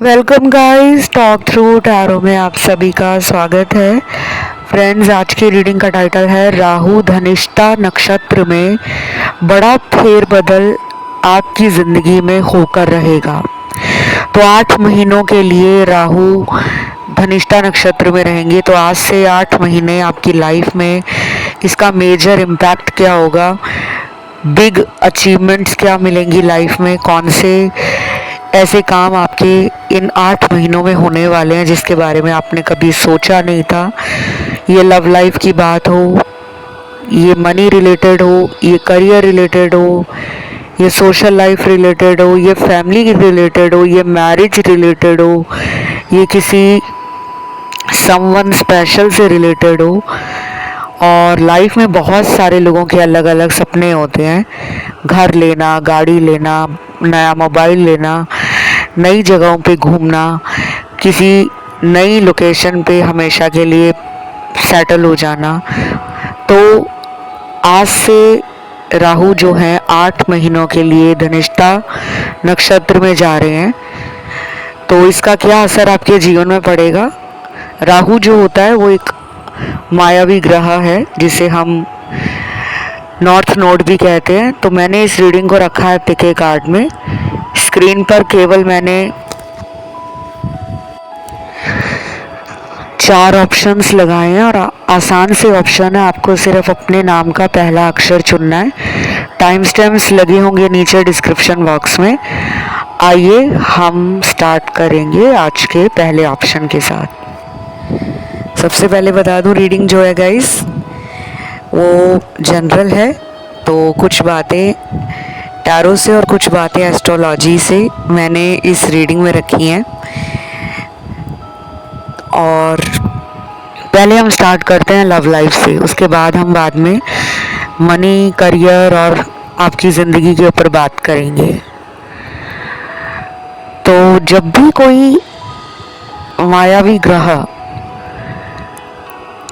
Welcome guys, talk through tarot में आप सभी का स्वागत है। फ्रेंड्स, आज की रीडिंग का टाइटल है राहु धनिष्ठा नक्षत्र में बड़ा फेरबदल आपकी ज़िंदगी में होकर रहेगा। तो 8 महीनों के लिए राहु धनिष्ठा नक्षत्र में रहेंगे। तो आज से 8 महीने आपकी लाइफ में इसका मेजर इम्पैक्ट क्या होगा, बिग अचीवमेंट्स क्या मिलेंगी लाइफ में, कौन से ऐसे काम आपके इन 8 महीनों में होने वाले हैं जिसके बारे में आपने कभी सोचा नहीं था। ये लव लाइफ की बात हो, ये मनी रिलेटेड हो, ये करियर रिलेटेड हो, ये सोशल लाइफ रिलेटेड हो, ये फैमिली रिलेटेड हो, ये मैरिज रिलेटेड हो, ये किसी समवन स्पेशल से रिलेटेड हो। और लाइफ में बहुत सारे लोगों के अलग अलग सपने होते हैं, घर लेना, गाड़ी लेना, नया मोबाइल लेना, नई जगहों पे घूमना, किसी नई लोकेशन पे हमेशा के लिए सेटल हो जाना। तो आज से राहु जो हैं 8 महीनों के लिए धनिष्ठा नक्षत्र में जा रहे हैं। तो इसका क्या असर आपके जीवन में पड़ेगा। राहु जो होता है वो एक मायावी ग्रह है जिसे हम नॉर्थ नोड भी कहते हैं। तो मैंने इस रीडिंग को रखा है पिके कार्ड में। स्क्रीन पर केवल मैंने 4 ऑप्शंस लगाए हैं और आसान से ऑप्शन है, आपको सिर्फ अपने नाम का पहला अक्षर चुनना है। टाइम स्टैम्प्स लगे होंगे नीचे डिस्क्रिप्शन बॉक्स में। आइए हम स्टार्ट करेंगे आज के पहले ऑप्शन के साथ। सबसे पहले बता दूं, रीडिंग जो है गाइस वो जनरल है। तो कुछ बातें टैरो से और कुछ बातें एस्ट्रोलॉजी से मैंने इस रीडिंग में रखी हैं। और पहले हम स्टार्ट करते हैं लव लाइफ से, उसके बाद हम बाद में मनी, करियर और आपकी ज़िंदगी के ऊपर बात करेंगे। तो जब भी कोई मायावी ग्रह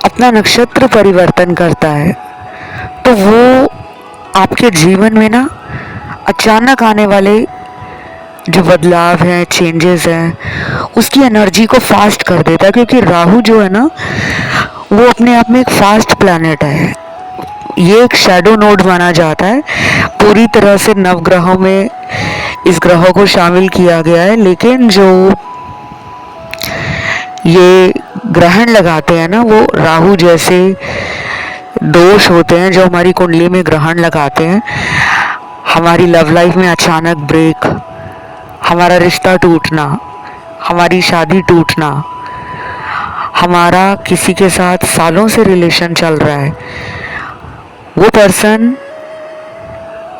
अपना नक्षत्र परिवर्तन करता है तो वो आपके जीवन में ना अचानक आने वाले जो बदलाव हैं, चेंजेस हैं, उसकी एनर्जी को फास्ट कर देता है। क्योंकि राहु जो है ना वो अपने आप में एक फास्ट प्लैनेट है। ये एक शैडो नोड माना जाता है। पूरी तरह से नवग्रहों में इस ग्रह को शामिल किया गया है, लेकिन जो ये ग्रहण लगाते हैं ना वो राहु जैसे दोष होते हैं जो हमारी कुंडली में ग्रहण लगाते हैं। हमारी लव लाइफ में अचानक ब्रेक, हमारा रिश्ता टूटना, हमारी शादी टूटना, हमारा किसी के साथ सालों से रिलेशन चल रहा है, वो पर्सन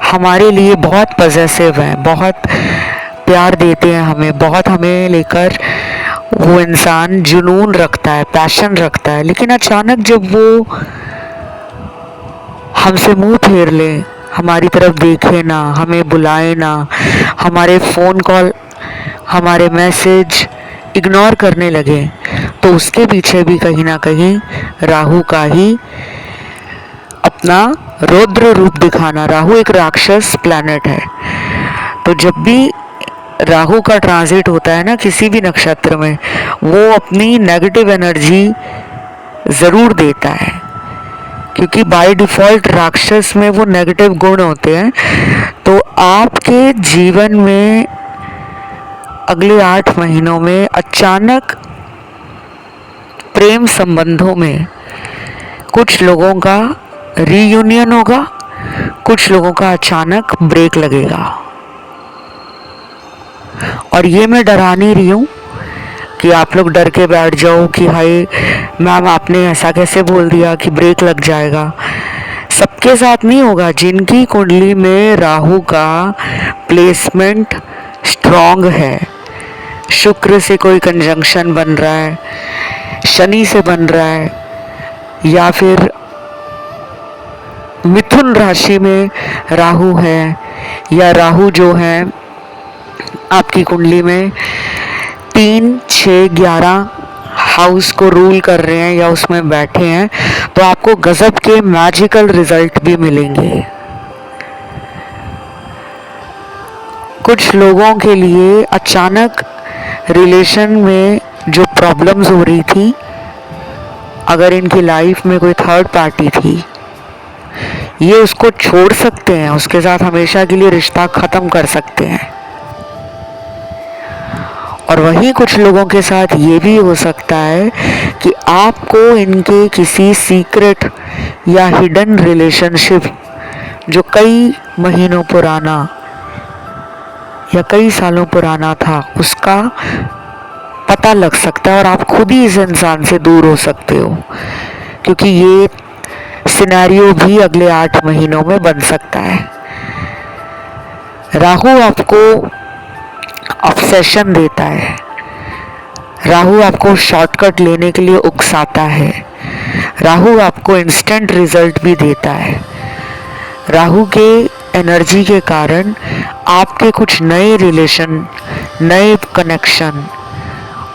हमारे लिए बहुत पॉजेसिव है, बहुत प्यार देते हैं हमें, बहुत हमें लेकर वो इंसान जुनून रखता है, पैशन रखता है। लेकिन अचानक जब वो हमसे मुंह फेर ले, हमारी तरफ देखे ना, हमें बुलाए ना, हमारे फ़ोन कॉल, हमारे मैसेज इग्नोर करने लगे, तो उसके पीछे भी कहीं ना कहीं राहु का ही अपना रौद्र रूप दिखाना। राहु एक राक्षस प्लैनेट है। तो जब भी राहु का ट्रांजिट होता है ना किसी भी नक्षत्र में, वो अपनी नेगेटिव एनर्जी ज़रूर देता है, क्योंकि बाय डिफ़ॉल्ट राक्षस में वो नेगेटिव गुण होते हैं। तो आपके जीवन में अगले 8 महीनों में अचानक प्रेम संबंधों में कुछ लोगों का रीयूनियन होगा, कुछ लोगों का अचानक ब्रेक लगेगा। और ये मैं डरा नहीं रही हूँ कि आप लोग डर के बैठ जाओ कि हाय मैम आपने ऐसा कैसे बोल दिया कि ब्रेक लग जाएगा। सबके साथ नहीं होगा। जिनकी कुंडली में राहु का प्लेसमेंट स्ट्रॉन्ग है, शुक्र से कोई कंजंक्शन बन रहा है, शनि से बन रहा है, या फिर मिथुन राशि में राहु है, या राहु जो है आपकी कुंडली में 3, 6, 11 हाउस को रूल कर रहे हैं या उसमें बैठे हैं, तो आपको गजब के मैजिकल रिजल्ट भी मिलेंगे। कुछ लोगों के लिए अचानक रिलेशन में जो प्रॉब्लम्स हो रही थी, अगर इनकी लाइफ में कोई थर्ड पार्टी थी, ये उसको छोड़ सकते हैं, उसके साथ हमेशा के लिए रिश्ता ख़त्म कर सकते हैं। और वहीं कुछ लोगों के साथ ये भी हो सकता है कि आपको इनके किसी सीक्रेट या हिडन रिलेशनशिप जो कई महीनों पुराना या कई सालों पुराना था, उसका पता लग सकता है और आप खुद ही इस इंसान से दूर हो सकते हो, क्योंकि ये सिनेरियो भी अगले 8 महीनों में बन सकता है। राहु आपको ऑब्सेशन देता है, राहु आपको शॉर्टकट लेने के लिए उकसाता है, राहु आपको इंस्टेंट रिजल्ट भी देता है। राहु के एनर्जी के कारण आपके कुछ नए रिलेशन, नए कनेक्शन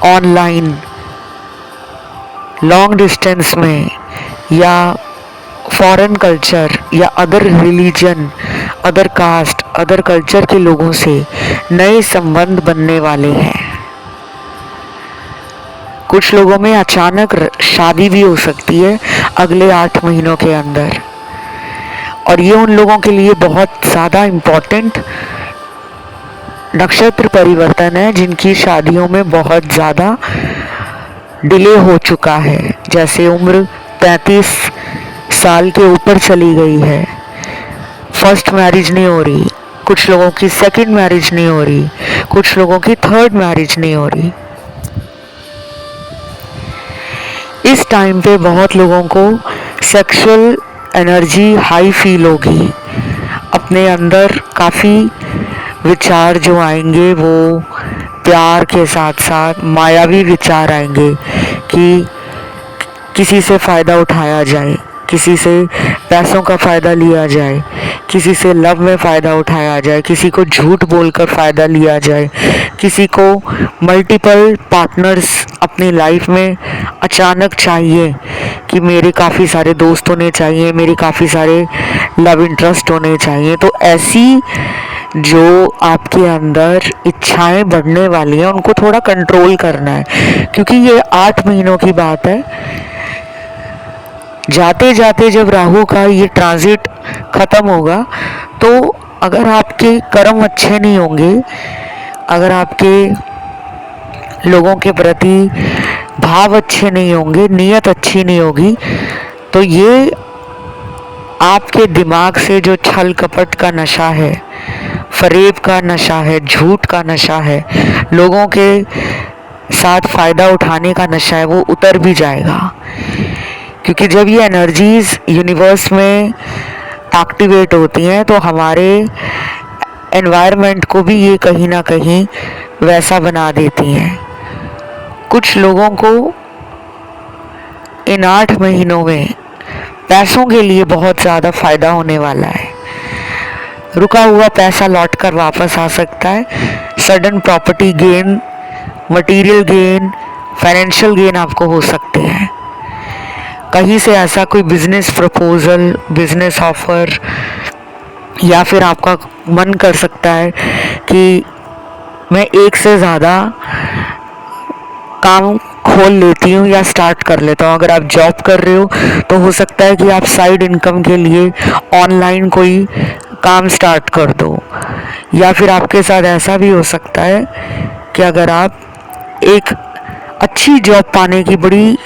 ऑनलाइन, लॉन्ग डिस्टेंस में या फॉरेन कल्चर या other religion, other caste, other culture के लोगों से नए संबंध बनने वाले हैं। कुछ लोगों में अचानक शादी भी हो सकती है अगले 8 महीनों के अंदर, और ये उन लोगों के लिए बहुत ज़्यादा इम्पोर्टेंट नक्षत्र परिवर्तन है जिनकी शादियों में बहुत ज़्यादा डिले हो चुका है। जैसे उम्र 35 साल के ऊपर चली गई है, फर्स्ट मैरिज नहीं हो रही, कुछ लोगों की सेकंड मैरिज नहीं हो रही, कुछ लोगों की थर्ड मैरिज नहीं हो रही। इस टाइम पे बहुत लोगों को सेक्सुअल एनर्जी हाई फील होगी, अपने अंदर काफ़ी विचार जो आएंगे वो प्यार के साथ साथ मायावी विचार आएंगे कि किसी से फ़ायदा उठाया जाए, किसी से पैसों का फ़ायदा लिया जाए, किसी से लव में फ़ायदा उठाया जाए, किसी को झूठ बोलकर फ़ायदा लिया जाए, किसी को मल्टीपल पार्टनर्स अपनी लाइफ में अचानक चाहिए कि मेरे काफ़ी सारे दोस्त होने चाहिए, मेरे काफ़ी सारे लव इंटरेस्ट होने चाहिए। तो ऐसी जो आपके अंदर इच्छाएं बढ़ने वाली हैं उनको थोड़ा कंट्रोल करना है, क्योंकि ये 8 महीनों की बात है। जाते जाते जब राहु का ये ट्रांजिट ख़त्म होगा, तो अगर आपके कर्म अच्छे नहीं होंगे, अगर आपके लोगों के प्रति भाव अच्छे नहीं होंगे, नीयत अच्छी नहीं होगी, तो ये आपके दिमाग से जो छल कपट का नशा है, फरेब का नशा है, झूठ का नशा है, लोगों के साथ फ़ायदा उठाने का नशा है, वो उतर भी जाएगा। क्योंकि जब ये एनर्जीज़ यूनिवर्स में एक्टिवेट होती हैं तो हमारे एनवायरनमेंट को भी ये कहीं ना कहीं वैसा बना देती हैं। कुछ लोगों को इन 8 महीनों में पैसों के लिए बहुत ज़्यादा फ़ायदा होने वाला है। रुका हुआ पैसा लौट कर वापस आ सकता है, sudden property gain, material gain, financial gain आपको हो सकते हैं। कहीं से ऐसा कोई बिजनेस प्रपोजल, बिजनेस ऑफर, या फिर आपका मन कर सकता है कि मैं एक से ज़्यादा काम खोल लेती हूँ या स्टार्ट कर लेता हूँ। अगर आप जॉब कर रहे हो तो हो सकता है कि आप साइड इनकम के लिए ऑनलाइन कोई काम स्टार्ट कर दो, या फिर आपके साथ ऐसा भी हो सकता है कि अगर आप एक अच्छी जॉब पाने की बड़ी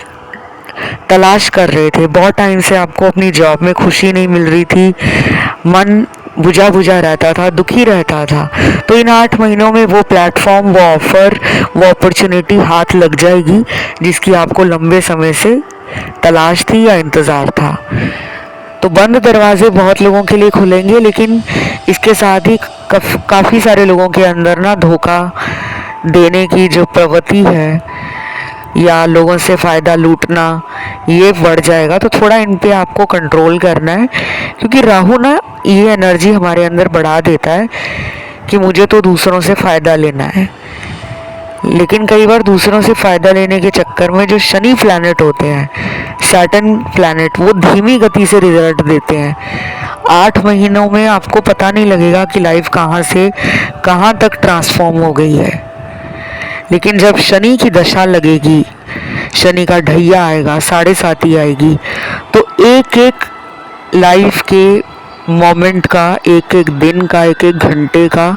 तलाश कर रहे थे, बहुत टाइम से आपको अपनी जॉब में खुशी नहीं मिल रही थी, मन बुझा बुझा रहता था, दुखी रहता था, तो इन 8 महीनों में वो प्लेटफॉर्म, वो ऑफ़र, वो अपॉर्चुनिटी हाथ लग जाएगी जिसकी आपको लंबे समय से तलाश थी या इंतज़ार था। तो बंद दरवाजे बहुत लोगों के लिए खुलेंगे, लेकिन इसके साथ ही काफ़ी सारे लोगों के अंदर ना धोखा देने की जो प्रवृत्ति है या लोगों से फ़ायदा लूटना, ये बढ़ जाएगा। तो थोड़ा इन पे आपको कंट्रोल करना है, क्योंकि राहु ना ये एनर्जी हमारे अंदर बढ़ा देता है कि मुझे तो दूसरों से फ़ायदा लेना है, लेकिन कई बार दूसरों से फ़ायदा लेने के चक्कर में जो शनि प्लैनेट होते हैं, सैटर्न प्लैनेट, वो धीमी गति से रिजल्ट देते हैं। 8 महीनों में आपको पता नहीं लगेगा कि लाइफ कहाँ से कहाँ तक ट्रांसफॉर्म हो गई है। लेकिन जब शनि की दशा लगेगी, शनि का ढैया आएगा, 7.5 आएगी, तो एक एक लाइफ के मोमेंट का, एक एक दिन का, एक एक घंटे का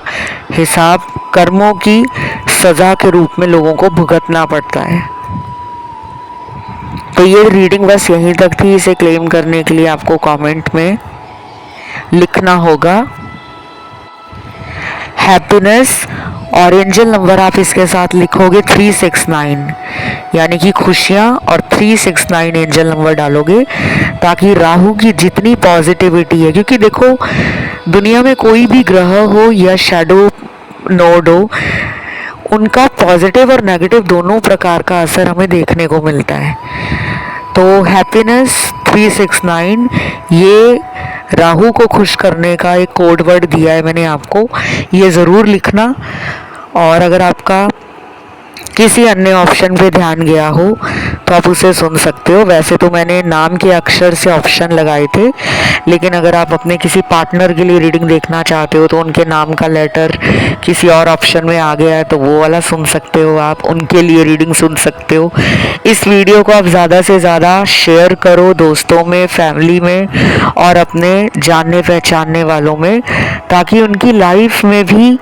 हिसाब कर्मों की सज़ा के रूप में लोगों को भुगतना पड़ता है। तो ये रीडिंग बस यहीं तक थी। इसे क्लेम करने के लिए आपको कमेंट में लिखना होगा हैप्पीनेस, और एंजल नंबर आप इसके साथ लिखोगे 369, यानी कि खुशियाँ, और 369 एंजल नंबर डालोगे, ताकि राहु की जितनी पॉजिटिविटी है, क्योंकि देखो दुनिया में कोई भी ग्रह हो या शैडो नोड हो, उनका पॉजिटिव और नेगेटिव दोनों प्रकार का असर हमें देखने को मिलता है। तो हैप्पीनेस 369 ये राहु को खुश करने का एक कोड वर्ड दिया है मैंने आपको, ये ज़रूर लिखना। और अगर आपका किसी अन्य ऑप्शन पे ध्यान गया हो तो आप उसे सुन सकते हो। वैसे तो मैंने नाम के अक्षर से ऑप्शन लगाए थे, लेकिन अगर आप अपने किसी पार्टनर के लिए रीडिंग देखना चाहते हो तो उनके नाम का लेटर किसी और ऑप्शन में आ गया है तो वो वाला सुन सकते हो, आप उनके लिए रीडिंग सुन सकते हो। इस वीडियो को आप ज़्यादा से ज़्यादा शेयर करो दोस्तों में, फैमिली में और अपने जानने पहचानने वालों में, ताकि उनकी लाइफ में भी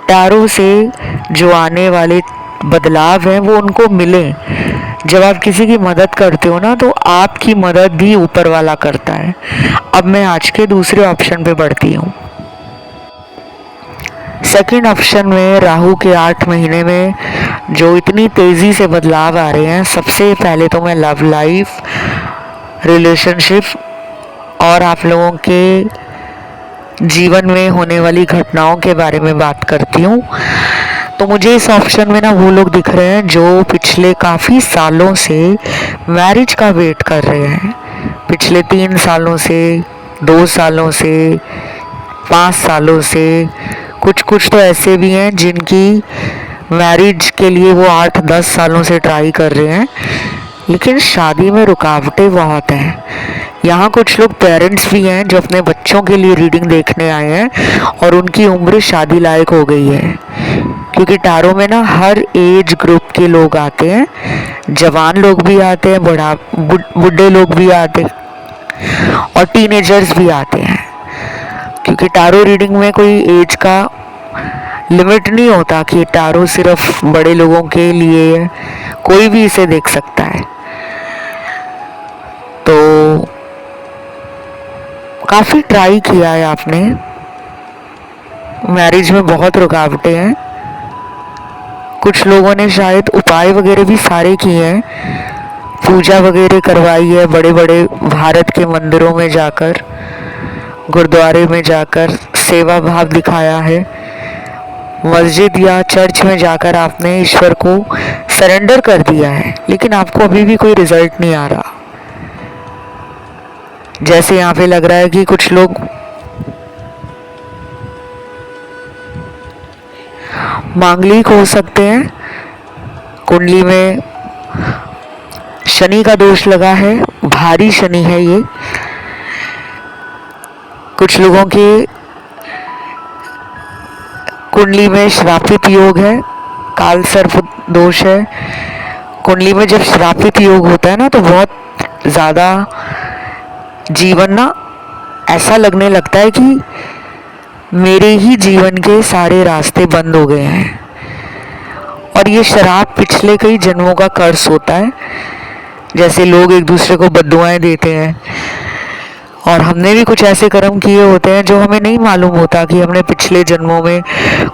टैरो से जो आने वाले बदलाव है वो उनको मिले। जब आप किसी की मदद करते हो ना, तो आपकी मदद भी ऊपर वाला करता है। अब मैं आज के दूसरे ऑप्शन पे बढ़ती हूँ। सेकंड ऑप्शन में राहु के 8 महीने में जो इतनी तेज़ी से बदलाव आ रहे हैं, सबसे पहले तो मैं लव लाइफ, रिलेशनशिप और आप लोगों के जीवन में होने वाली घटनाओं के बारे में बात करती हूँ। तो मुझे इस ऑप्शन में ना वो लोग दिख रहे हैं जो पिछले काफ़ी सालों से मैरिज का वेट कर रहे हैं। पिछले 3 सालों से, 2 सालों से, 5 सालों से, कुछ तो ऐसे भी हैं जिनकी मैरिज के लिए वो 8-10 सालों से ट्राई कर रहे हैं, लेकिन शादी में रुकावटें बहुत हैं। यहाँ कुछ लोग पेरेंट्स भी हैं जो अपने बच्चों के लिए रीडिंग देखने आए हैं और उनकी उम्र शादी लायक हो गई है, क्योंकि टैरो में ना हर एज ग्रुप के लोग आते हैं, जवान लोग भी आते हैं, बुढ़े लोग भी आते हैं और टीनेजर्स भी आते हैं, क्योंकि टैरो रीडिंग में कोई एज का लिमिट नहीं होता कि टैरो सिर्फ बड़े लोगों के लिए है, कोई भी इसे देख सकता है। तो काफ़ी ट्राई किया है आपने, मैरिज में बहुत रुकावटें हैं। कुछ लोगों ने शायद उपाय वगैरह भी सारे किए हैं, पूजा वगैरह करवाई है बड़े बड़े भारत के मंदिरों में जाकर, गुरुद्वारे में जाकर सेवा भाव दिखाया है, मस्जिद या चर्च में जाकर आपने ईश्वर को सरेंडर कर दिया है, लेकिन आपको अभी भी कोई रिजल्ट नहीं आ रहा। जैसे यहाँ पे लग रहा है कि कुछ लोग मांगलिक हो सकते हैं, कुंडली में शनि का दोष लगा है, भारी शनि है ये। कुछ लोगों के कुंडली में श्रापित योग है, काल सर्प दोष है। कुंडली में जब श्रापित योग होता है ना, तो बहुत ज़्यादा जीवन ना ऐसा लगने लगता है कि मेरे ही जीवन के सारे रास्ते बंद हो गए हैं। और ये शराब पिछले कई जन्मों का कर्स होता है। जैसे लोग एक दूसरे को बद्दुआएं देते हैं, और हमने भी कुछ ऐसे कर्म किए होते हैं जो हमें नहीं मालूम होता कि हमने पिछले जन्मों में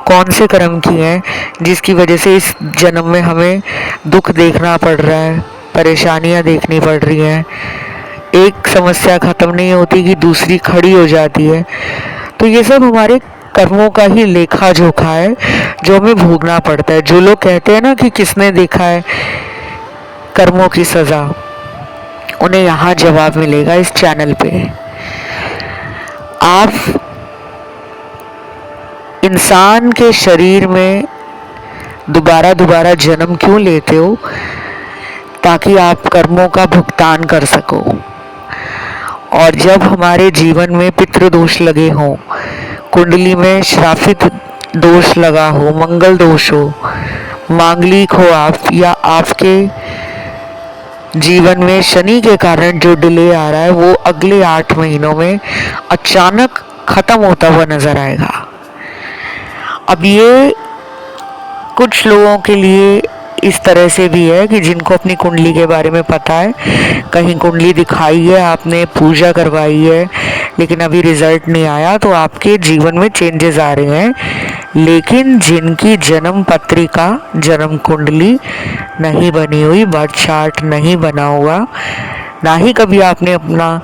कौन से कर्म किए हैं, जिसकी वजह से इस जन्म में हमें दुख देखना पड़ रहा है, परेशानियां देखनी पड़ रही हैं। एक समस्या ख़त्म नहीं होती कि दूसरी खड़ी हो जाती है। तो ये सब हमारे कर्मों का ही लेखा जोखा है जो हमें भोगना पड़ता है। जो लोग कहते हैं ना कि किसने देखा है कर्मों की सज़ा, उन्हें यहाँ जवाब मिलेगा इस चैनल पे। आप इंसान के शरीर में दोबारा जन्म क्यों लेते हो? ताकि आप कर्मों का भुगतान कर सको। और जब हमारे जीवन में पितृदोष लगे हों, कुंडली में श्रापित दोष लगा हो, मंगल दोष हो, मांगलिक हो आप, या आपके जीवन में शनि के कारण जो डिले आ रहा है वो अगले 8 महीनों में अचानक खत्म होता हुआ नजर आएगा। अब ये कुछ लोगों के लिए इस तरह से भी है कि जिनको अपनी कुंडली के बारे में पता है, कहीं कुंडली दिखाई है, आपने पूजा करवाई है, लेकिन अभी रिजल्ट नहीं आया, तो आपके जीवन में चेंजेस आ रहे हैं। लेकिन जिनकी जन्म पत्रिका, जन्म कुंडली नहीं बनी हुई, बर्थ चार्ट नहीं बना हुआ, ना ही कभी आपने अपना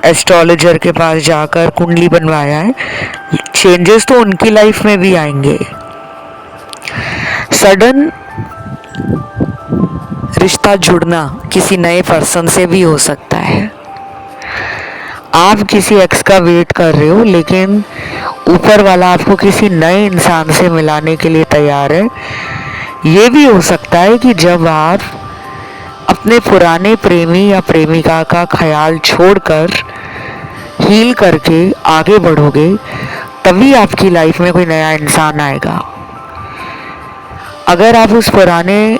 एस्ट्रोलॉजर के पास जाकर कुंडली बनवाया है, चेंजेस तो उनकी लाइफ में भी आएंगे। सडन रिश्ता जुड़ना किसी नए पर्सन से भी हो सकता है। आप किसी एक्स का वेट कर रहे हो, लेकिन ऊपर वाला आपको किसी नए इंसान से मिलाने के लिए तैयार है। ये भी हो सकता है कि जब आप अपने पुराने प्रेमी या प्रेमिका का ख्याल छोड़कर हील करके आगे बढ़ोगे, तभी आपकी लाइफ में कोई नया इंसान आएगा। अगर आप उस पुराने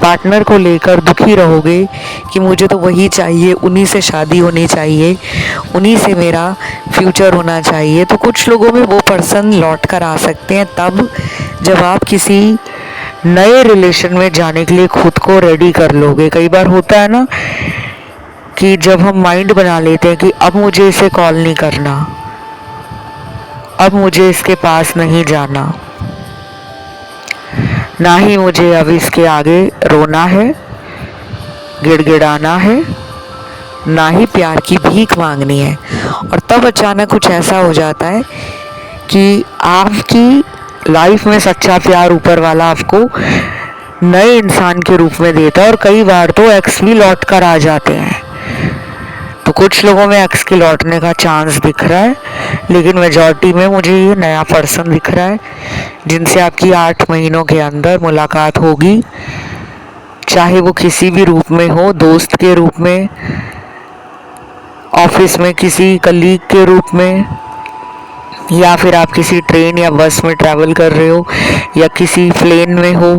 पार्टनर को लेकर दुखी रहोगे कि मुझे तो वही चाहिए, उन्हीं से शादी होनी चाहिए, उन्हीं से मेरा फ्यूचर होना चाहिए, तो कुछ लोगों में वो पर्सन लौट कर आ सकते हैं तब जब आप किसी नए रिलेशन में जाने के लिए खुद को रेडी कर लोगे। कई बार होता है ना कि जब हम माइंड बना लेते हैं कि अब मुझे इसे कॉल नहीं करना, अब मुझे इसके पास नहीं जाना, ना ही मुझे अब इसके आगे रोना है, गिड़गिड़ाना है, ना ही प्यार की भीख मांगनी है। और तब अचानक कुछ ऐसा हो जाता है कि आपकी लाइफ में सच्चा प्यार ऊपर वाला आपको नए इंसान के रूप में देता है। और कई बार तो एक्स भी लौट कर आ जाते हैं। तो कुछ लोगों में एक्स के लौटने का चांस दिख रहा है, लेकिन मेजॉरिटी में मुझे ये नया पर्सन दिख रहा है जिनसे आपकी 8 महीनों के अंदर मुलाकात होगी। चाहे वो किसी भी रूप में हो, दोस्त के रूप में, ऑफिस में किसी कलीग के रूप में, या फिर आप किसी ट्रेन या बस में ट्रैवल कर रहे हो, या किसी प्लेन में हो,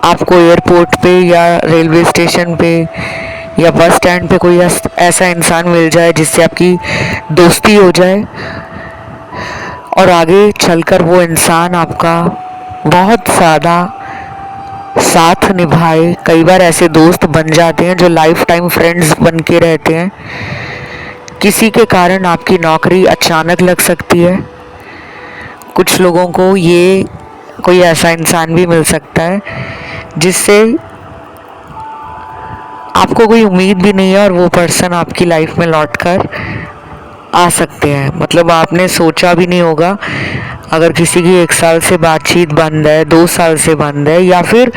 आपको एयरपोर्ट पे या रेलवे स्टेशन पे या बस स्टैंड पे कोई ऐसा इंसान मिल जाए जिससे आपकी दोस्ती हो जाए और आगे चलकर वो इंसान आपका बहुत ज़्यादा साथ निभाए। कई बार ऐसे दोस्त बन जाते हैं जो लाइफ टाइम फ्रेंड्स बन के रहते हैं। किसी के कारण आपकी नौकरी अचानक लग सकती है। कुछ लोगों को ये कोई ऐसा इंसान भी मिल सकता है जिससे आपको कोई उम्मीद भी नहीं है और वो पर्सन आपकी लाइफ में लौटकर आ सकते हैं। मतलब आपने सोचा भी नहीं होगा। अगर किसी की 1 साल से बातचीत बंद है, 2 साल से बंद है, या फिर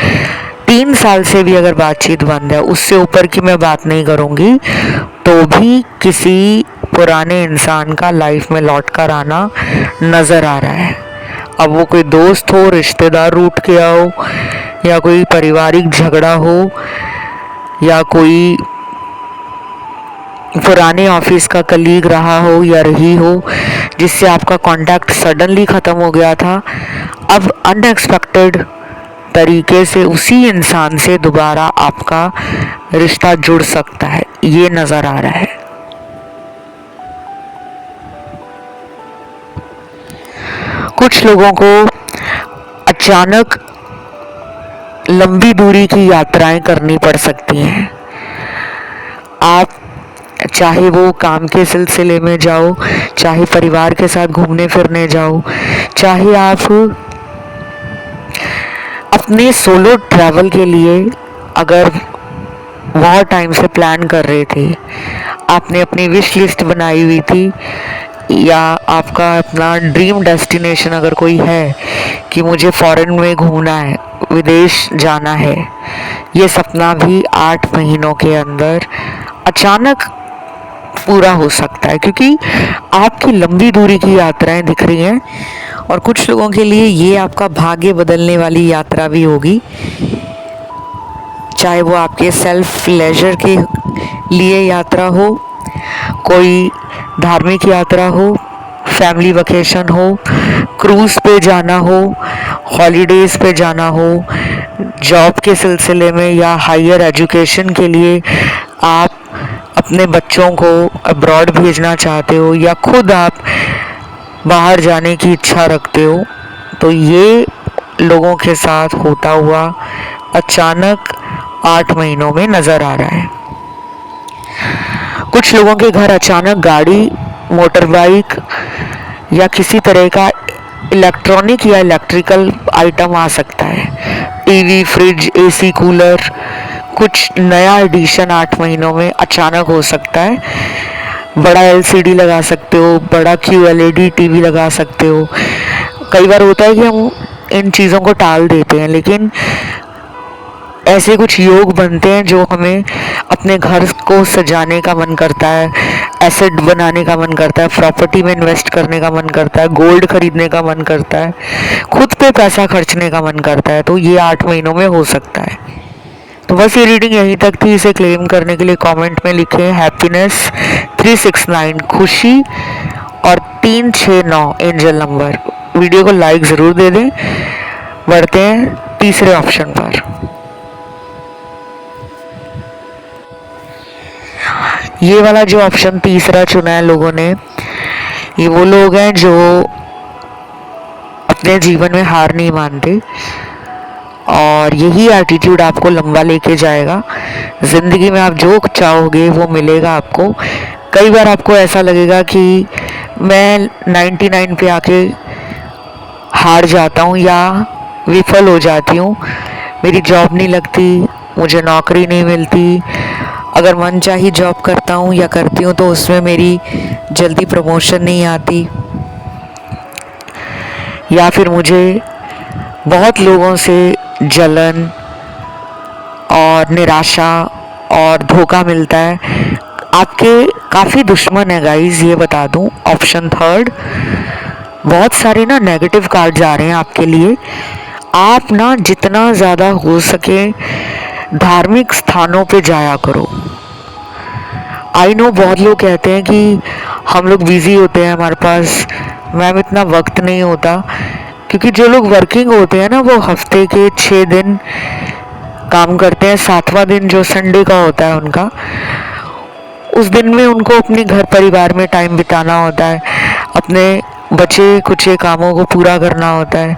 3 साल से भी अगर बातचीत बंद है, उससे ऊपर की मैं बात नहीं करूँगी, तो भी किसी पुराने इंसान का लाइफ में लौट कर आना नज़र आ रहा है। अब वो कोई दोस्त हो, रिश्तेदार रूठ गया हो, या कोई पारिवारिक झगड़ा हो, या कोई पुराने ऑफिस का कलीग रहा हो या रही हो जिससे आपका कांटेक्ट सडनली ख़त्म हो गया था, अब अनएक्सपेक्टेड तरीके से उसी इंसान से दोबारा आपका रिश्ता जुड़ सकता है, ये नज़र आ रहा है। कुछ लोगों को अचानक लंबी दूरी की यात्राएं करनी पड़ सकती हैं। आप चाहे वो काम के सिलसिले में जाओ, चाहे परिवार के साथ घूमने फिरने जाओ, चाहे आप अपने सोलो ट्रैवल के लिए अगर बहुत टाइम से प्लान कर रहे थे, आपने अपनी विश लिस्ट बनाई हुई थी, या आपका अपना ड्रीम डेस्टिनेशन अगर कोई है कि मुझे फॉरेन में घूमना है, विदेश जाना है, ये सपना भी 8 महीनों के अंदर अचानक पूरा हो सकता है, क्योंकि आपकी लंबी दूरी की यात्राएं दिख रही हैं। और कुछ लोगों के लिए ये आपका भाग्य बदलने वाली यात्रा भी होगी, चाहे वो आपके सेल्फ लेजर के लिए यात्रा हो, कोई धार्मिक यात्रा हो, फैमिली वेकेशन हो, क्रूज़ पे जाना हो, हॉलीडेज़ पे जाना हो, जॉब के सिलसिले में या हायर एजुकेशन के लिए आप अपने बच्चों को अब्रॉड भेजना चाहते हो या खुद आप बाहर जाने की इच्छा रखते हो, तो ये लोगों के साथ होता हुआ अचानक 8 महीनों में नज़र आ रहा है। कुछ लोगों के घर अचानक गाड़ी, मोटर बाइक या किसी तरह का इलेक्ट्रॉनिक या इलेक्ट्रिकल आइटम आ सकता है। टीवी, फ्रिज, एसी, कूलर, कुछ नया एडिशन 8 महीनों में अचानक हो सकता है। बड़ा एलसीडी लगा सकते हो, बड़ा QLED टीवी लगा सकते हो। कई बार होता है कि हम इन चीज़ों को टाल देते हैं, लेकिन ऐसे कुछ योग बनते हैं जो हमें अपने घर को सजाने का मन करता है, एसेट बनाने का मन करता है, प्रॉपर्टी में इन्वेस्ट करने का मन करता है, गोल्ड खरीदने का मन करता है, खुद पे पैसा खर्चने का मन करता है। तो ये 8 महीनों में हो सकता है। तो बस ये रीडिंग यहीं तक थी। इसे क्लेम करने के लिए कमेंट में लिखें हैप्पीनेस 369 खुशी और 369 एंजल नंबर। वीडियो को लाइक ज़रूर दे दें। बढ़ते हैं तीसरे ऑप्शन पर। ये वाला जो ऑप्शन तीसरा चुना है लोगों ने, ये वो लोग हैं जो अपने जीवन में हार नहीं मानते और यही एटीट्यूड आपको लंबा लेके जाएगा। ज़िंदगी में आप जो चाहोगे वो मिलेगा आपको। कई बार आपको ऐसा लगेगा कि मैं 99 पे आके हार जाता हूँ या विफल हो जाती हूँ, मेरी जॉब नहीं लगती, मुझे नौकरी नहीं मिलती, अगर मन चाही जॉब करता हूँ या करती हूँ तो उसमें मेरी जल्दी प्रमोशन नहीं आती, या फिर मुझे बहुत लोगों से जलन और निराशा और धोखा मिलता है। आपके काफ़ी दुश्मन है गाइस, ये बता दूँ। ऑप्शन थर्ड, बहुत सारे ना नेगेटिव कार्ड्स आ रहे हैं आपके लिए। आप ना जितना ज़्यादा हो सके धार्मिक स्थानों पे जाया करो। आई नो बहुत लोग कहते हैं कि हम लोग बिज़ी होते हैं, हमारे पास मैम इतना वक्त नहीं होता, क्योंकि जो लोग वर्किंग होते हैं ना वो हफ्ते के 6 दिन काम करते हैं। 7वां दिन जो संडे का होता है उनका, उस दिन में उनको अपने घर परिवार में टाइम बिताना होता है, अपने बचे कुचे कामों को पूरा करना होता है।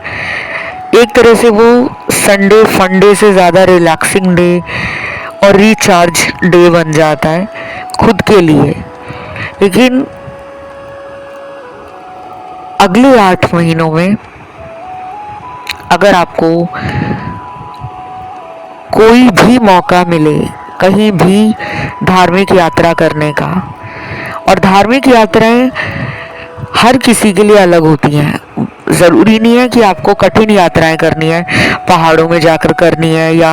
एक तरह से वो संडे फंडे से ज़्यादा रिलैक्सिंग डे और रिचार्ज डे बन जाता है खुद के लिए। लेकिन अगले 8 महीनों में अगर आपको कोई भी मौका मिले कहीं भी धार्मिक यात्रा करने का, और धार्मिक यात्राएं हर किसी के लिए अलग होती हैं, ज़रूरी नहीं है कि आपको कठिन यात्राएं करनी है, पहाड़ों में जाकर करनी है, या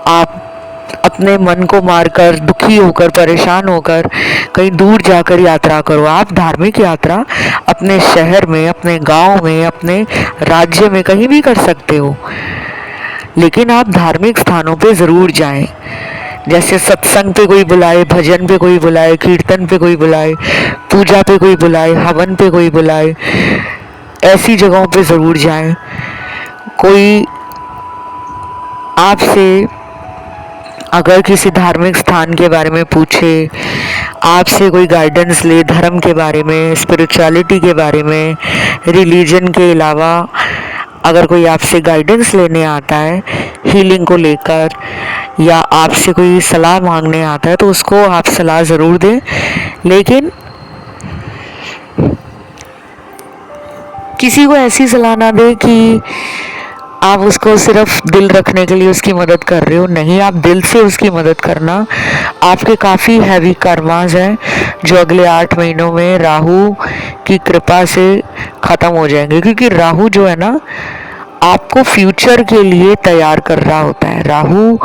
आप अपने मन को मारकर दुखी होकर परेशान होकर कहीं दूर जाकर यात्रा करो। आप धार्मिक यात्रा अपने शहर में, अपने गांव में, अपने राज्य में कहीं भी कर सकते हो, लेकिन आप धार्मिक स्थानों पे ज़रूर जाएं। जैसे सत्संग पे कोई बुलाए, भजन पे कोई बुलाए, कीर्तन पे कोई बुलाए, पूजा पे कोई बुलाए, हवन पे कोई बुलाए, ऐसी जगहों पे ज़रूर जाएं। कोई आपसे अगर किसी धार्मिक स्थान के बारे में पूछे, आपसे कोई गाइडेंस ले धर्म के बारे में, स्पिरिचुअलिटी के बारे में, रिलीजन के अलावा अगर कोई आपसे गाइडेंस लेने आता है हीलिंग को लेकर, या आपसे कोई सलाह मांगने आता है, तो उसको आप सलाह ज़रूर दें। लेकिन किसी को ऐसी सलाह ना दें कि आप उसको सिर्फ दिल रखने के लिए उसकी मदद कर रहे हो। नहीं, आप दिल से उसकी मदद करना। आपके काफ़ी हैवी कर्मास हैं जो अगले 8 महीनों में राहु की कृपा से ख़त्म हो जाएंगे, क्योंकि राहु जो है ना आपको फ्यूचर के लिए तैयार कर रहा होता है। राहु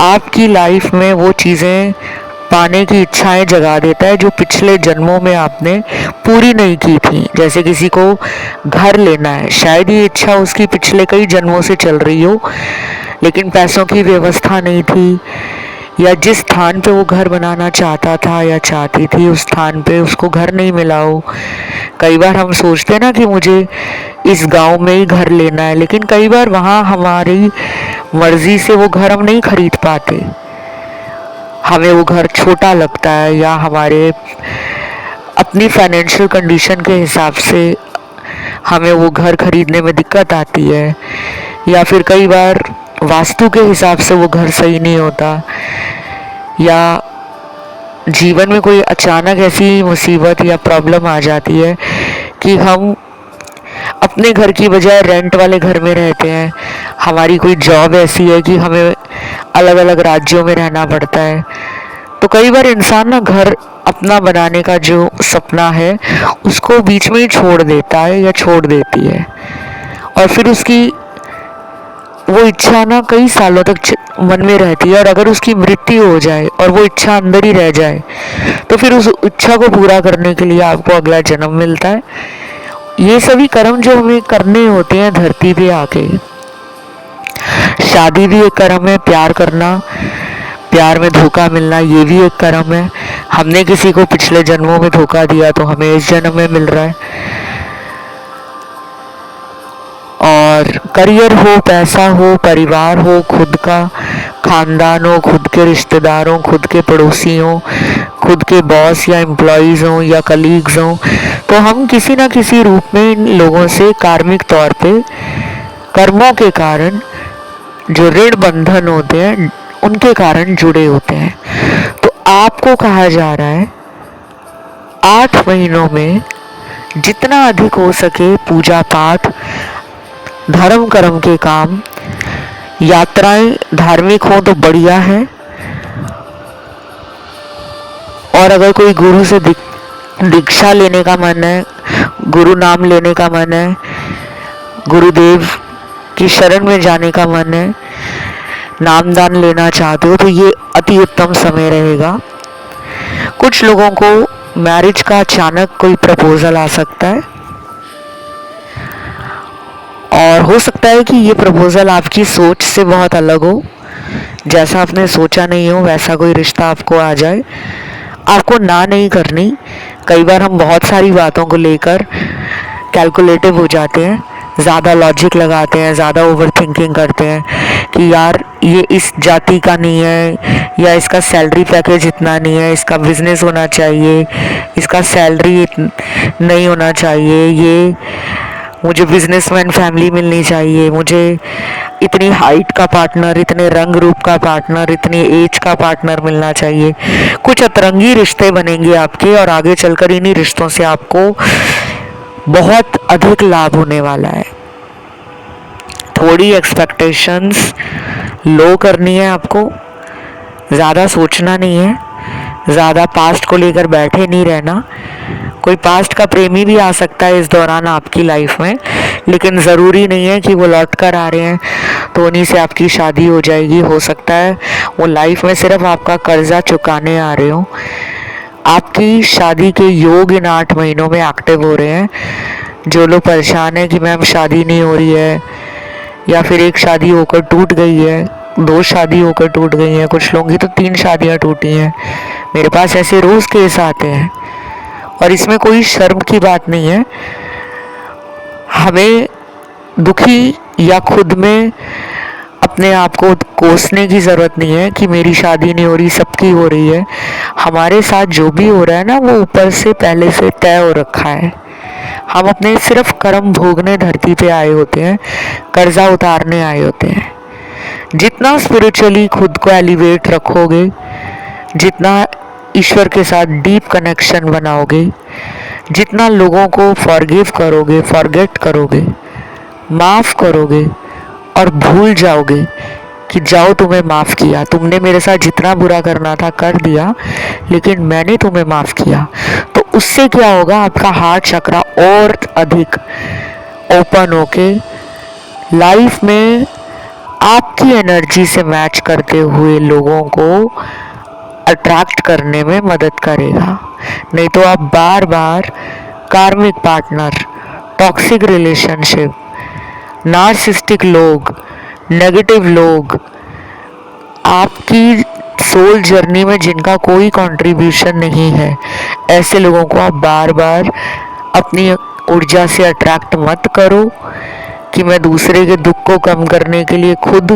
आपकी लाइफ में वो चीज़ें पाने की इच्छाएं जगा देता है जो पिछले जन्मों में आपने पूरी नहीं की थी। जैसे किसी को घर लेना है, शायद ये इच्छा उसकी पिछले कई जन्मों से चल रही हो, लेकिन पैसों की व्यवस्था नहीं थी, या जिस स्थान पे वो घर बनाना चाहता था या चाहती थी उस स्थान पे उसको घर नहीं मिला हो। कई बार हम सोचते हैं ना कि मुझे इस गांव में ही घर लेना है, लेकिन कई बार वहाँ हमारी मर्जी से वो घर हम नहीं खरीद पाते, हमें वो घर छोटा लगता है या हमारे अपनी फाइनेंशियल कंडीशन के हिसाब से हमें वो घर खरीदने में दिक्कत आती है, या फिर कई बार वास्तु के हिसाब से वो घर सही नहीं होता, या जीवन में कोई अचानक ऐसी मुसीबत या प्रॉब्लम आ जाती है कि हम अपने घर की बजाय रेंट वाले घर में रहते हैं। हमारी कोई जॉब ऐसी है कि हमें अलग अलग राज्यों में रहना पड़ता है, तो कई बार इंसान ना घर अपना बनाने का जो सपना है उसको बीच में ही छोड़ देता है या छोड़ देती है, और फिर उसकी वो इच्छा ना कई सालों तक मन में रहती है, और अगर उसकी मृत्यु हो जाए और वो इच्छा अंदर ही रह जाए तो फिर उस इच्छा को पूरा करने के लिए आपको अगला जन्म मिलता है। ये सभी कर्म जो हमें करने होते हैं धरती पे आके, शादी भी एक कर्म है, प्यार करना, प्यार में धोखा मिलना ये भी एक कर्म है। हमने किसी को पिछले जन्मों में धोखा दिया तो हमें इस जन्म में मिल रहा है। और करियर हो, पैसा हो, परिवार हो, खुद का खानदान हो, खुद के रिश्तेदार हो, खुद के पड़ोसी हो, खुद के बॉस या एम्प्लॉयज़ हों या कलीग्स हों, तो हम किसी ना किसी रूप में इन लोगों से कार्मिक तौर पे कर्मों के कारण जो ऋण बंधन होते हैं उनके कारण जुड़े होते हैं। तो आपको कहा जा रहा है 8 महीनों में जितना अधिक हो सके पूजा पाठ, धर्म कर्म के काम, यात्राएं धार्मिक हो तो बढ़िया है, और अगर कोई गुरु से दीक्षा लेने का मन है, गुरु नाम लेने का मन है, गुरुदेव की शरण में जाने का मन है, नामदान लेना चाहते हो तो ये अति उत्तम समय रहेगा। कुछ लोगों को मैरिज का अचानक कोई प्रपोजल आ सकता है, और हो सकता है कि ये प्रपोजल आपकी सोच से बहुत अलग हो, जैसा आपने सोचा नहीं हो वैसा कोई रिश्ता आपको आ जाए। आपको ना नहीं करनी। कई बार हम बहुत सारी बातों को लेकर कैलकुलेटिव हो जाते हैं, ज़्यादा लॉजिक लगाते हैं, ज़्यादा ओवर थिंकिंग करते हैं कि यार ये इस जाति का नहीं है, या इसका सैलरी पैकेज इतना नहीं है, इसका बिजनेस होना चाहिए, इसका सैलरी नहीं होना चाहिए, ये मुझे बिजनेसमैन फैमिली मिलनी चाहिए, मुझे इतनी हाइट का पार्टनर, इतने रंग रूप का पार्टनर, इतनी एज का पार्टनर मिलना चाहिए। कुछ अतरंगी रिश्ते बनेंगे आपके, और आगे चलकर इन्हीं रिश्तों से आपको बहुत अधिक लाभ होने वाला है। थोड़ी एक्सपेक्टेशंस लो करनी है आपको, ज़्यादा सोचना नहीं है, ज़्यादा पास्ट को लेकर बैठे नहीं रहना। कोई पास्ट का प्रेमी भी आ सकता है इस दौरान आपकी लाइफ में, लेकिन ज़रूरी नहीं है कि वो लौट कर आ रहे हैं तो उन्हीं से आपकी शादी हो जाएगी। हो सकता है वो लाइफ में सिर्फ आपका कर्जा चुकाने आ रहे हो। आपकी शादी के योग इन 8 महीनों में एक्टिव हो रहे हैं। जो लोग परेशान हैं कि मैम शादी नहीं हो रही है, या फिर एक शादी होकर टूट गई है, 2 शादी होकर टूट गई हैं, कुछ लोगों की तो 3 शादियां टूटी हैं। मेरे पास ऐसे रोज़ केस आते हैं, और इसमें कोई शर्म की बात नहीं है। हमें दुखी या खुद में अपने आप को कोसने की ज़रूरत नहीं है कि मेरी शादी नहीं हो रही, सबकी हो रही है। हमारे साथ जो भी हो रहा है ना वो ऊपर से पहले से तय हो रखा है। हम अपने सिर्फ कर्म भोगने धरती पे आए होते हैं, कर्जा उतारने आए होते हैं। जितना स्पिरिचुअली खुद को एलिवेट रखोगे, जितना ईश्वर के साथ डीप कनेक्शन बनाओगे, जितना लोगों को फॉरगिव करोगे, फॉरगेट करोगे, माफ़ करोगे और भूल जाओगे कि जाओ तुम्हें माफ़ किया, तुमने मेरे साथ जितना बुरा करना था कर दिया, लेकिन मैंने तुम्हें माफ़ किया, तो उससे क्या होगा, आपका हार्ट चक्रा और अधिक ओपन होके लाइफ में आपकी एनर्जी से मैच करते हुए लोगों को अट्रैक्ट करने में मदद करेगा। नहीं तो आप बार बार कार्मिक पार्टनर, टॉक्सिक रिलेशनशिप, नार्सिसिस्टिक लोग, नेगेटिव लोग आपकी सोल जर्नी में जिनका कोई कंट्रीब्यूशन नहीं है, ऐसे लोगों को आप बार बार अपनी ऊर्जा से अट्रैक्ट मत करो कि मैं दूसरे के दुख को कम करने के लिए खुद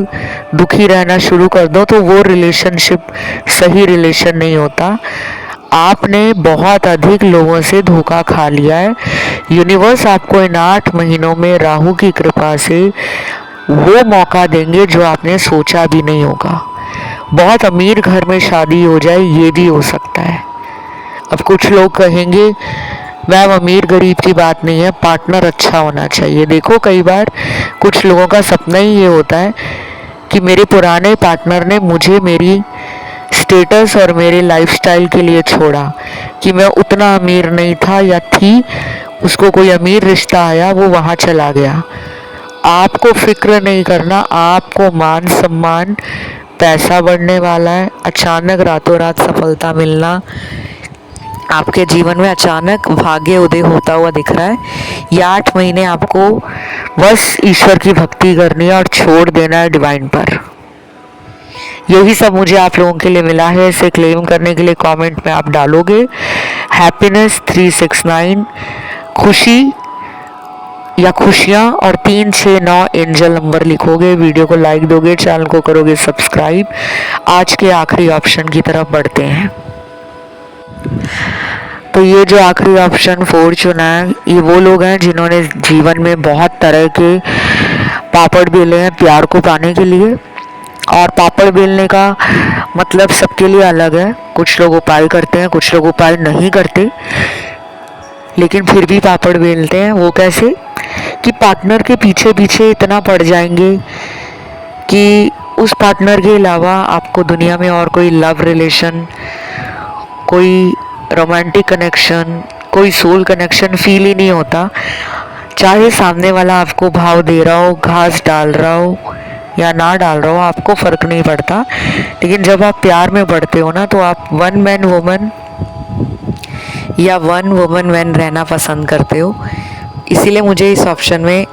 दुखी रहना शुरू कर दूं, तो वो रिलेशनशिप सही रिलेशन नहीं होता। आपने बहुत अधिक लोगों से धोखा खा लिया है। यूनिवर्स आपको इन 8 महीनों में राहु की कृपा से वो मौका देंगे जो आपने सोचा भी नहीं होगा। बहुत अमीर घर में शादी हो जाए, ये भी हो सकता है। अब कुछ लोग कहेंगे मैम अमीर गरीब की बात नहीं है, पार्टनर अच्छा होना चाहिए। देखो कई बार कुछ लोगों का सपना ही ये होता है कि मेरे पुराने पार्टनर ने मुझे मेरी स्टेटस और मेरे लाइफस्टाइल के लिए छोड़ा, कि मैं उतना अमीर नहीं था या थी, उसको कोई अमीर रिश्ता आया, वो वहाँ चला गया। आपको फिक्र नहीं करना, आपको मान सम्मान पैसा बढ़ने वाला है। अचानक रातों रात सफलता मिलना, आपके जीवन में अचानक भाग्य उदय होता हुआ दिख रहा है। ये 8 महीने आपको बस ईश्वर की भक्ति करनी है और छोड़ देना है डिवाइन पर। यही सब मुझे आप लोगों के लिए मिला है। इसे क्लेम करने के लिए कमेंट में आप डालोगे हैप्पीनेस 369 खुशी या खुशियाँ और 369 एंजल नंबर लिखोगे, वीडियो को लाइक दोगे, चैनल को करोगे सब्सक्राइब। आज के आखिरी ऑप्शन की तरफ बढ़ते हैं। तो ये जो आखिरी ऑप्शन 4 चुना है, ये वो लोग हैं जिन्होंने जीवन में बहुत तरह के पापड़ बेले हैं प्यार को पाने के लिए। और पापड़ बेलने का मतलब सबके लिए अलग है। कुछ लोग उपाय करते हैं, कुछ लोग उपाय नहीं करते, लेकिन फिर भी पापड़ बेलते हैं। वो कैसे कि पार्टनर के पीछे पीछे इतना पड़ जाएंगे कि उस पार्टनर के अलावा आपको दुनिया में और कोई लव रिलेशन, कोई रोमांटिक कनेक्शन, कोई सोल कनेक्शन फील ही नहीं होता। चाहे सामने वाला आपको भाव दे रहा हो, घास डाल रहा हो या ना डाल रहा हो, आपको फ़र्क नहीं पड़ता। लेकिन जब आप प्यार में बढ़ते हो ना, तो आप वन मैन वुमन या वन वुमन मैन रहना पसंद करते हो। इसीलिए मुझे इस ऑप्शन में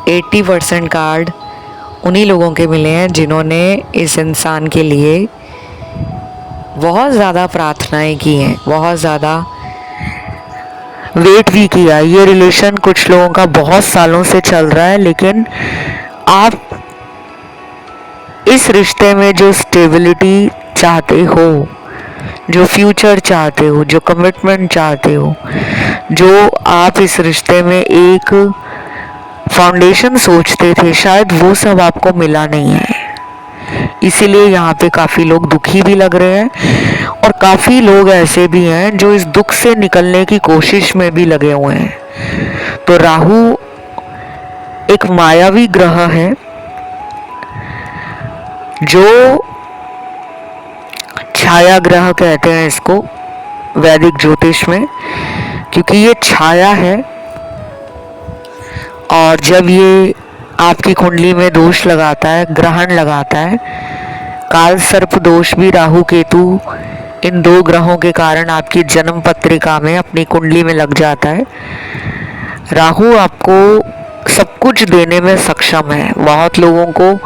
80% कार्ड उन्हीं लोगों के मिले हैं जिन्होंने इस इंसान के लिए बहुत ज़्यादा प्रार्थनाएं की हैं, बहुत ज़्यादा वेट भी किया। ये रिलेशन कुछ लोगों का बहुत सालों से चल रहा है, लेकिन आप इस रिश्ते में जो स्टेबिलिटी चाहते हो, जो फ्यूचर चाहते हो, जो कमिटमेंट चाहते हो, जो आप इस रिश्ते में एक फाउंडेशन सोचते थे, शायद वो सब आपको मिला नहीं है। इसीलिए यहाँ पे काफ़ी लोग दुखी भी लग रहे हैं और काफ़ी लोग ऐसे भी हैं जो इस दुख से निकलने की कोशिश में भी लगे हुए हैं। तो राहु एक मायावी ग्रह है जो छाया ग्रह कहते हैं इसको वैदिक ज्योतिष में, क्योंकि ये छाया है। और जब ये आपकी कुंडली में दोष लगाता है, ग्रहण लगाता है, काल सर्प दोष भी राहु केतु इन 2 ग्रहों के कारण आपकी जन्म पत्रिका में, अपनी कुंडली में लग जाता है। राहु आपको सब कुछ देने में सक्षम है। बहुत लोगों को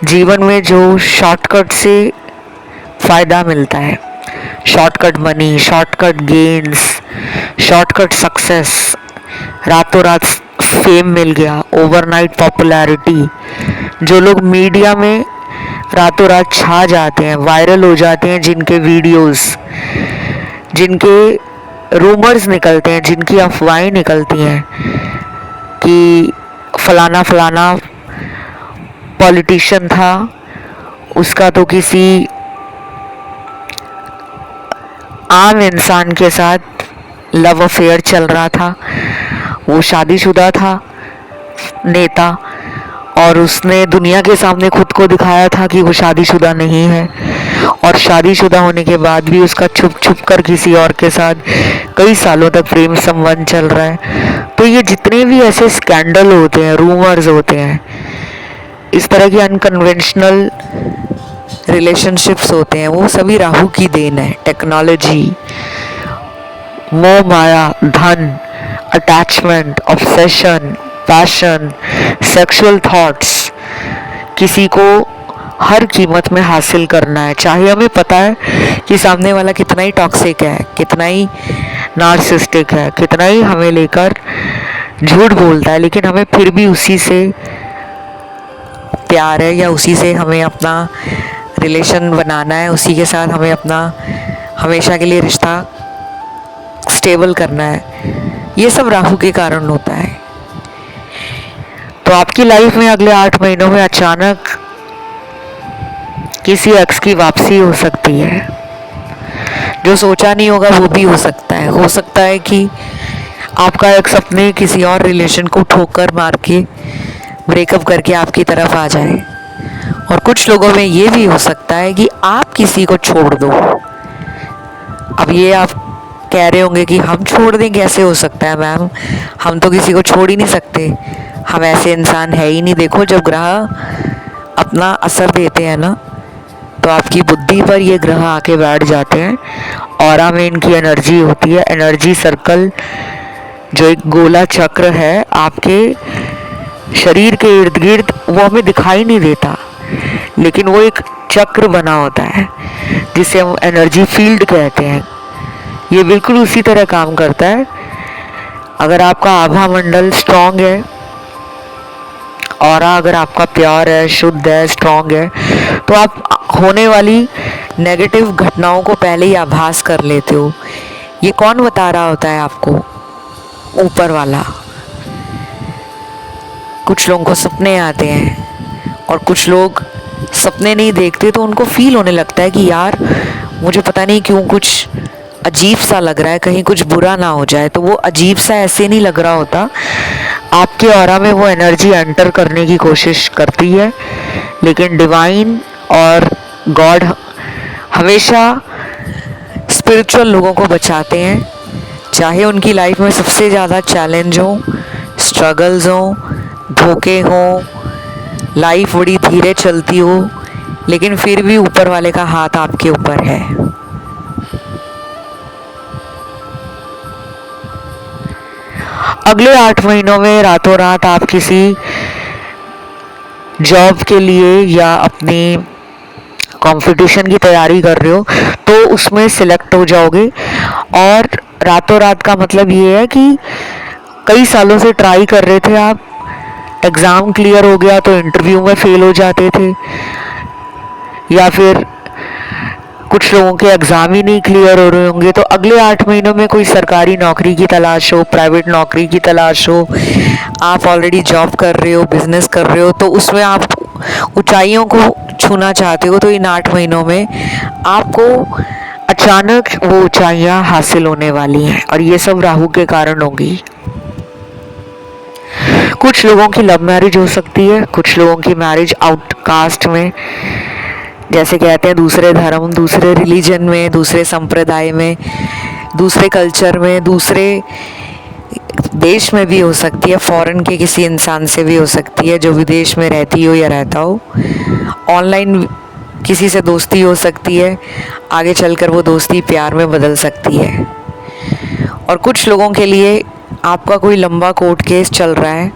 जीवन में जो शॉर्टकट से फ़ायदा मिलता है, shortcut money, shortcut gains, shortcut success, रातों रात फेम मिल गया, ओवरनाइट पॉपुलैरिटी, जो लोग मीडिया में रातों रात छा जाते हैं, वायरल हो जाते हैं, जिनके वीडियोस, जिनके रूमर्स निकलते हैं, जिनकी अफवाहें निकलती हैं कि फलाना फलाना पॉलिटिशियन था, उसका तो किसी आम इंसान के साथ लव अफेयर चल रहा था, वो शादीशुदा था नेता, और उसने दुनिया के सामने खुद को दिखाया था कि वो शादीशुदा नहीं है, और शादीशुदा होने के बाद भी उसका छुप छुप कर किसी और के साथ कई सालों तक प्रेम संबंध चल रहा है। तो ये जितने भी ऐसे स्कैंडल होते हैं, रूमर्स होते हैं, इस तरह की अनकन्वेंशनल रिलेशनशिप्स होते हैं, वो सभी राहु की देन है। टेक्नोलॉजी, मोह माया, धन, attachment, obsession, passion, sexual thoughts, किसी को हर कीमत में हासिल करना है, चाहे हमें पता है कि सामने वाला कितना ही टॉक्सिक है, कितना ही नार्सिसिस्टिक है, कितना ही हमें लेकर झूठ बोलता है, लेकिन हमें फिर भी उसी से प्यार है या उसी से हमें अपना रिलेशन बनाना है, उसी के साथ हमें अपना हमेशा के लिए रिश्ता स्टेबल करना है। ये सब राहु के कारण होता है। तो आपकी लाइफ में अगले 8 महीनों में अचानक किसी एक्स की वापसी हो सकती है। जो सोचा नहीं होगा वो भी हो सकता है। हो सकता है कि आपका एक्स अपने किसी और रिलेशन को ठोकर मार के ब्रेकअप करके आपकी तरफ आ जाए, और कुछ लोगों में ये भी हो सकता है कि आप किसी को छोड़ दो। अब ये आप कह रहे होंगे कि हम छोड़ दें, कैसे हो सकता है मैम, हम तो किसी को छोड़ ही नहीं सकते, हम ऐसे इंसान है ही नहीं। देखो, जब ग्रह अपना असर देते हैं ना, तो आपकी बुद्धि पर ये ग्रह आके बैठ जाते हैं। ऑरा में इनकी एनर्जी होती है। एनर्जी सर्कल जो एक गोला चक्र है आपके शरीर के इर्द गिर्द, वो हमें दिखाई नहीं देता, लेकिन वो एक चक्र बना होता है जिसे हम एनर्जी फील्ड कहते हैं। ये बिल्कुल उसी तरह काम करता है। अगर आपका आभा मंडल स्ट्रांग है, ऑरा अगर आपका प्योर है, शुद्ध है, स्ट्रांग है, तो आप होने वाली नेगेटिव घटनाओं को पहले ही आभास कर लेते हो। ये कौन बता रहा होता है आपको? ऊपर वाला। कुछ लोगों को सपने आते हैं और कुछ लोग सपने नहीं देखते, तो उनको फील होने लगता है कि यार मुझे पता नहीं क्यों कुछ अजीब सा लग रहा है, कहीं कुछ बुरा ना हो जाए। तो वो अजीब सा ऐसे नहीं लग रहा होता, आपके ऑरा में वो एनर्जी एंटर करने की कोशिश करती है। लेकिन डिवाइन और गॉड हमेशा स्पिरिचुअल लोगों को बचाते हैं, चाहे उनकी लाइफ में सबसे ज़्यादा चैलेंज हो, स्ट्रगल्स हो, धोखे हों, लाइफ बड़ी धीरे चलती हो, लेकिन फिर भी ऊपर वाले का हाथ आपके ऊपर है। अगले 8 महीनों में रातों रात आप किसी जॉब के लिए या अपनी कंपटीशन की तैयारी कर रहे हो, तो उसमें सिलेक्ट हो जाओगे। और रातों रात का मतलब ये है कि कई सालों से ट्राई कर रहे थे आप, एग्ज़ाम क्लियर हो गया तो इंटरव्यू में फेल हो जाते थे, या फिर कुछ लोगों के एग्ज़ाम ही नहीं क्लियर हो रहे होंगे। तो अगले 8 महीनों में कोई सरकारी नौकरी की तलाश हो, प्राइवेट नौकरी की तलाश हो, आप ऑलरेडी जॉब कर रहे हो, बिजनेस कर रहे हो, तो उसमें आप ऊंचाइयों को छूना चाहते हो, तो इन 8 महीनों में आपको अचानक वो ऊंचाइयां हासिल होने वाली हैं, और ये सब राहु के कारण होगी। कुछ लोगों की लव मैरिज हो सकती है, कुछ लोगों की मैरिज आउटकास्ट में, जैसे कहते हैं दूसरे धर्म, दूसरे रिलीजन में, दूसरे संप्रदाय में, दूसरे कल्चर में, दूसरे देश में भी हो सकती है, फॉरेन के किसी इंसान से भी हो सकती है जो विदेश में रहती हो या रहता हो। ऑनलाइन किसी से दोस्ती हो सकती है, आगे चलकर वो दोस्ती प्यार में बदल सकती है। और कुछ लोगों के लिए आपका कोई लंबा कोर्ट केस चल रहा है,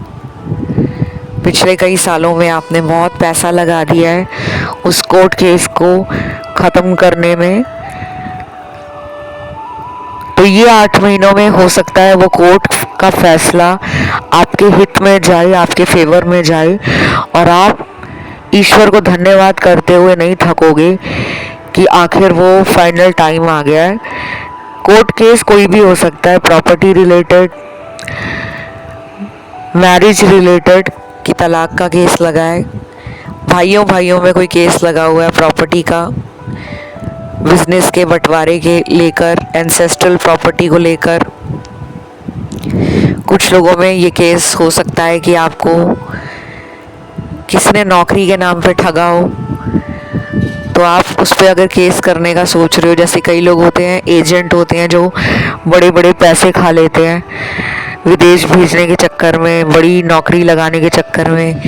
पिछले कई सालों में आपने बहुत पैसा लगा दिया है उस कोर्ट केस को ख़त्म करने में, तो ये 8 महीनों में हो सकता है वो कोर्ट का फैसला आपके हित में जाए, आपके फेवर में जाए, और आप ईश्वर को धन्यवाद करते हुए नहीं थकोगे कि आखिर वो फाइनल टाइम आ गया है। कोर्ट केस कोई भी हो सकता है, प्रॉपर्टी रिलेटेड, मैरिज रिलेटेड, कि तलाक का केस लगा है, भाइयों भाइयों में कोई केस लगा हुआ है प्रॉपर्टी का, बिजनेस के बंटवारे के लेकर, एंसेस्ट्रल प्रॉपर्टी को लेकर। कुछ लोगों में ये केस हो सकता है कि आपको किसी ने नौकरी के नाम पे ठगा हो, तो आप उस पर अगर केस करने का सोच रहे हो। जैसे कई लोग होते हैं, एजेंट होते हैं जो बड़े बड़े पैसे खा लेते हैं विदेश भेजने के चक्कर में, बड़ी नौकरी लगाने के चक्कर में,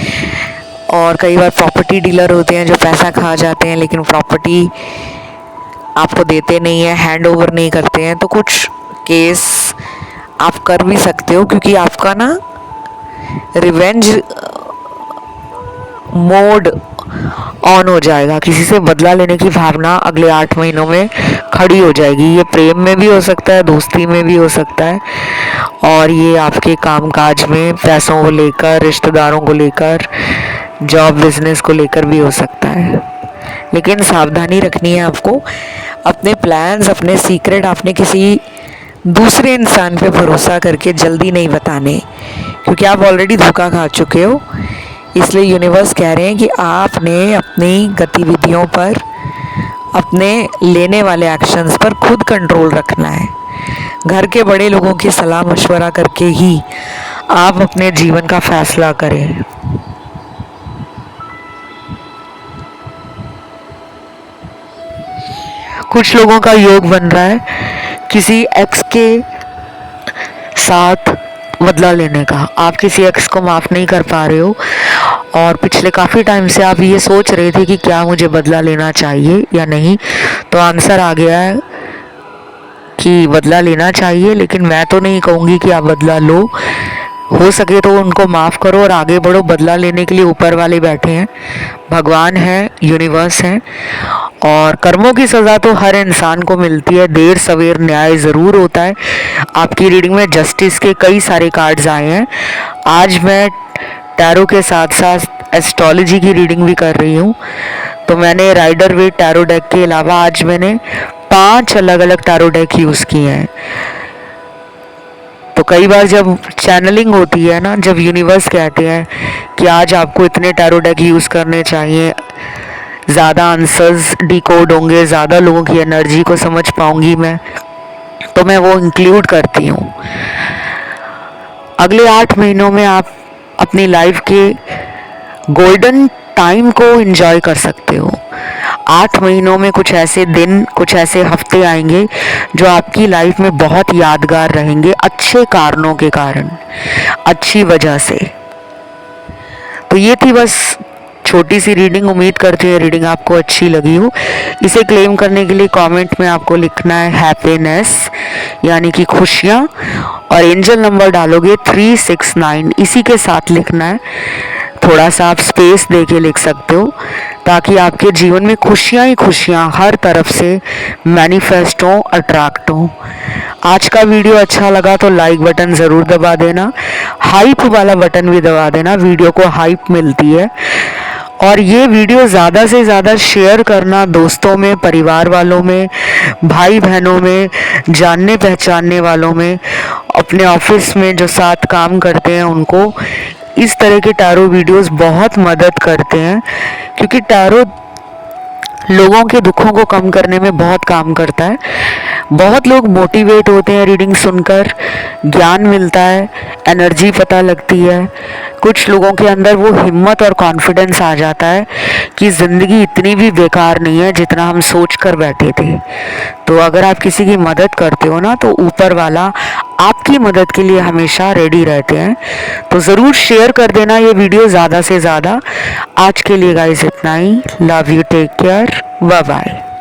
और कई बार प्रॉपर्टी डीलर होते हैं जो पैसा खा जाते हैं लेकिन प्रॉपर्टी आपको देते नहीं है, हैंड ओवर नहीं करते हैं। तो कुछ केस आप कर भी सकते हो, क्योंकि आपका ना रिवेंज मोड ऑन हो जाएगा, किसी से बदला लेने की भावना अगले 8 महीनों में खड़ी हो जाएगी। ये प्रेम में भी हो सकता है, दोस्ती में भी हो सकता है, और ये आपके कामकाज में पैसों को लेकर, रिश्तेदारों को लेकर, जॉब बिजनेस को लेकर भी हो सकता है। लेकिन सावधानी रखनी है आपको, अपने प्लान्स, अपने सीक्रेट आपने किसी दूसरे इंसान पे भरोसा करके जल्दी नहीं बताने, क्योंकि आप ऑलरेडी धोखा खा चुके हो। इसलिए यूनिवर्स कह रहे हैं कि आपने अपनी गतिविधियों पर, अपने लेने वाले एक्शंस पर खुद कंट्रोल रखना है। घर के बड़े लोगों की सलाह मशवरा करके ही आप अपने जीवन का फैसला करें। कुछ लोगों का योग बन रहा है किसी एक्स के साथ बदला लेने का। आप किसी एक्स को माफ़ नहीं कर पा रहे हो और पिछले काफ़ी टाइम से आप ये सोच रहे थे कि क्या मुझे बदला लेना चाहिए या नहीं। तो आंसर आ गया है कि बदला लेना चाहिए, लेकिन मैं तो नहीं कहूँगी कि आप बदला लो। हो सके तो उनको माफ़ करो और आगे बढ़ो। बदला लेने के लिए ऊपर वाले बैठे हैं, भगवान है, यूनिवर्स है, और कर्मों की सज़ा तो हर इंसान को मिलती है। देर सवेर न्याय ज़रूर होता है। आपकी रीडिंग में जस्टिस के कई सारे कार्ड्स आए हैं। आज मैं टैरो के साथ साथ एस्ट्रोलॉजी की रीडिंग भी कर रही हूँ। तो मैंने राइडर वेट टैरो डेक के अलावा आज मैंने 5 अलग अलग टैरो डेक यूज़ किए हैं। तो कई बार जब चैनलिंग होती है ना, जब यूनिवर्स कहते हैं कि आज आपको इतने टैरो डेक यूज़ करने चाहिए, ज़्यादा आंसर्स डिकोड होंगे, ज़्यादा लोगों की एनर्जी को समझ पाऊंगी मैं, तो मैं वो इंक्लूड करती हूँ। अगले 8 महीनों में आप अपनी लाइफ के गोल्डन टाइम को एंजॉय कर सकते हो। 8 महीनों में कुछ ऐसे दिन, कुछ ऐसे हफ्ते आएंगे जो आपकी लाइफ में बहुत यादगार रहेंगे, अच्छे कारणों के कारण, अच्छी वजह से। तो ये थी बस छोटी सी रीडिंग। उम्मीद करती हूँ रीडिंग आपको अच्छी लगी हो। इसे क्लेम करने के लिए कमेंट में आपको लिखना है हैप्पीनेस, यानी कि खुशियाँ, और एंजल नंबर डालोगे 369, इसी के साथ लिखना है। थोड़ा सा आप स्पेस दे के लिख सकते हो, ताकि आपके जीवन में खुशियाँ ही खुशियाँ हर तरफ से मैनिफेस्ट हों, अट्रैक्ट हों। आज का वीडियो अच्छा लगा तो लाइक बटन ज़रूर दबा देना, हाइप वाला बटन भी दबा देना, वीडियो को हाइप मिलती है। और ये वीडियो ज़्यादा से ज़्यादा शेयर करना दोस्तों में, परिवार वालों में, भाई बहनों में, जानने पहचानने वालों में, अपने ऑफिस में जो साथ काम करते हैं उनको। इस तरह के टैरो वीडियोस बहुत मदद करते हैं, क्योंकि टैरो लोगों के दुखों को कम करने में बहुत काम करता है। बहुत लोग मोटिवेट होते हैं रीडिंग सुनकर, ज्ञान मिलता है, एनर्जी पता लगती है। कुछ लोगों के अंदर वो हिम्मत और कॉन्फिडेंस आ जाता है कि ज़िंदगी इतनी भी बेकार नहीं है जितना हम सोच कर बैठे थे। तो अगर आप किसी की मदद करते हो ना, तो ऊपर वाला आपकी मदद के लिए हमेशा रेडी रहते हैं। तो ज़रूर शेयर कर देना ये वीडियो ज़्यादा से ज़्यादा। आज के लिए गाइस इतना ही। Love you, take care, bye bye.